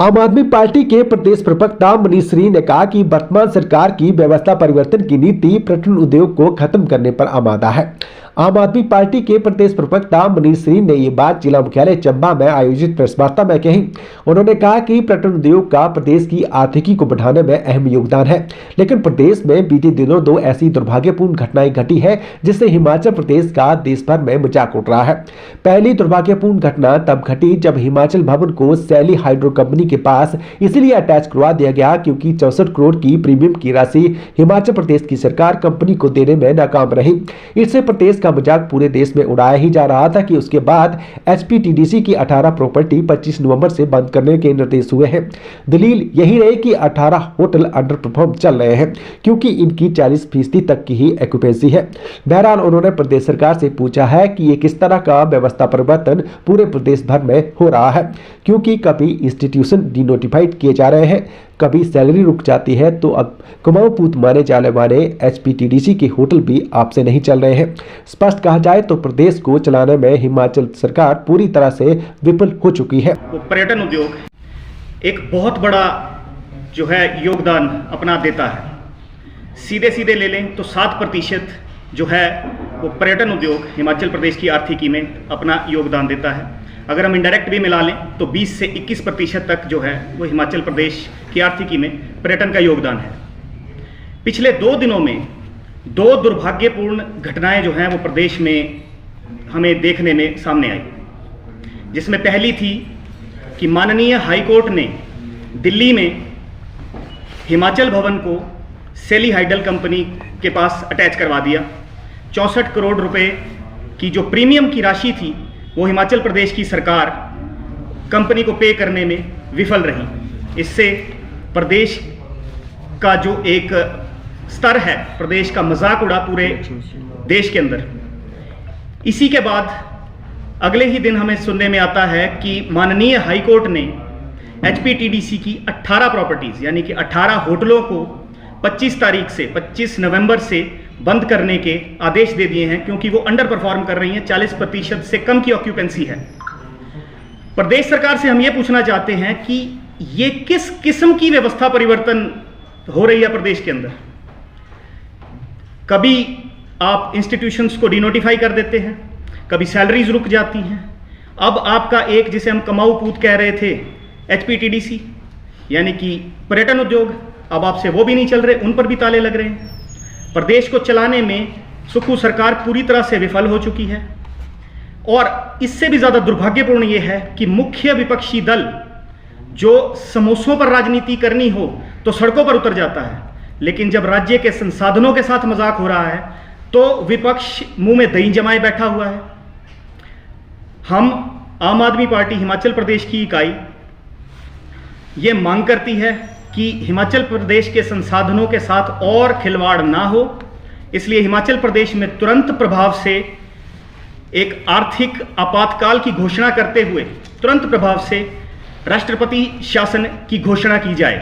आम आदमी पार्टी के प्रदेश प्रवक्ता मनीष सिंह ने कहा कि वर्तमान सरकार की व्यवस्था परिवर्तन की नीति पर्यटन उद्योग को खत्म करने पर आमादा है। आम आदमी पार्टी के प्रदेश प्रवक्ता मनीष सिंह ने ये बात जिला मुख्यालय चंबा में आयोजित प्रेस वार्ता में कही। उन्होंने कहा कि पर्यटन उद्योग का प्रदेश की आर्थिकी को बढ़ाने में अहम योगदान है, लेकिन प्रदेश में बीते दिनों दो ऐसी दुर्भाग्यपूर्ण घटनाएं घटी है जिससे हिमाचल प्रदेश का देश भर में मजाक उड़ रहा है। पहली दुर्भाग्यपूर्ण घटना तब घटी जब हिमाचल भवन को सैली हाइड्रो कंपनी के पास इसलिए अटैच करवा दिया गया क्योंकि 64 करोड़ की प्रीमियम की राशि हिमाचल प्रदेश की सरकार कंपनी को देने में नाकाम रही। इससे प्रदेश का मजाक पूरे देश में उड़ाया ही जा रहा था कि उसके बाद एचपीटीडीसी की 18 प्रॉपर्टी 25 नवंबर से बंद करने के निर्देश हुए हैं। दलील यही रही कि 18 होटल अंडर परफॉर्म चल रहे हैं क्योंकि इनकी 40% तक की ही ऑक्यूपेंसी है। बहरहाल उन्होंने प्रदेश सरकार से पूछा है कि ये किस तरह का व्यवस्था परिवर्तन पूरे प्रदेश भर में हो रहा है, क्योंकि कभी इंस्टीट्यूशन डिनोटिफाइड किए जा रहे हैं, कभी सैलरी रुक जाती है, तो अब कुमाऊं पूत माने जाने वाले एचपीटीडीसी के होटल भी आपसे नहीं चल रहे हैं। स्पष्ट कहा जाए तो प्रदेश को चलाने में हिमाचल सरकार पूरी तरह से विफल हो चुकी है। पर्यटन उद्योग एक बहुत बड़ा जो है योगदान अपना देता है। सीधे सीधे ले लें तो 7% जो है वो पर्यटन उद्योग हिमाचल प्रदेश की आर्थिकी में अपना योगदान देता है। अगर हम इंडायरेक्ट भी मिला लें तो 20 से 21% तक जो है वो हिमाचल प्रदेश की आर्थिकी में पर्यटन का योगदान है। पिछले 2 दिनों में 2 दुर्भाग्यपूर्ण घटनाएं जो हैं वो प्रदेश में हमें देखने में सामने आई, जिसमें पहली थी कि माननीय हाई कोर्ट ने दिल्ली में हिमाचल भवन को सैली हाइडल कंपनी के पास अटैच करवा दिया। 64 करोड़ रुपए की जो प्रीमियम की राशि थी वो हिमाचल प्रदेश की सरकार कंपनी को पे करने में विफल रही। इससे प्रदेश का जो एक स्तर है, प्रदेश का मजाक उड़ा पूरे देश के अंदर। इसी के बाद अगले ही दिन हमें सुनने में आता है कि माननीय हाई कोर्ट ने एचपीटीडीसी की 18 प्रॉपर्टीज यानी कि 18 होटलों को 25 नवंबर से बंद करने के आदेश दे दिए हैं, क्योंकि वो अंडर परफॉर्म कर रही हैं। 40% से कम की ऑक्यूपेंसी है। प्रदेश सरकार से हम ये पूछना चाहते हैं कि ये किस किस्म की व्यवस्था परिवर्तन हो रही है प्रदेश के अंदर। कभी आप इंस्टीट्यूशंस को डिनोटिफाई कर देते हैं, कभी सैलरीज रुक जाती हैं। अब आपका एक जिसे हम कमाऊ पूत कह रहे थे एचपीटीडीसी यानी कि पर्यटन उद्योग, अब आपसे वो भी नहीं चल रहे, उन पर भी ताले लग रहे हैं। प्रदेश को चलाने में सुक्खू सरकार पूरी तरह से विफल हो चुकी है। और इससे भी ज़्यादा दुर्भाग्यपूर्ण यह है कि मुख्य विपक्षी दल जो समोसों पर राजनीति करनी हो तो सड़कों पर उतर जाता है, लेकिन जब राज्य के संसाधनों के साथ मजाक हो रहा है तो विपक्ष मुंह में दही जमाए बैठा हुआ है। हम आम आदमी पार्टी हिमाचल प्रदेश की इकाई ये मांग करती है कि हिमाचल प्रदेश के संसाधनों के साथ और खिलवाड़ ना हो, इसलिए हिमाचल प्रदेश में तुरंत प्रभाव से एक आर्थिक आपातकाल की घोषणा करते हुए तुरंत प्रभाव से राष्ट्रपति शासन की घोषणा की जाए।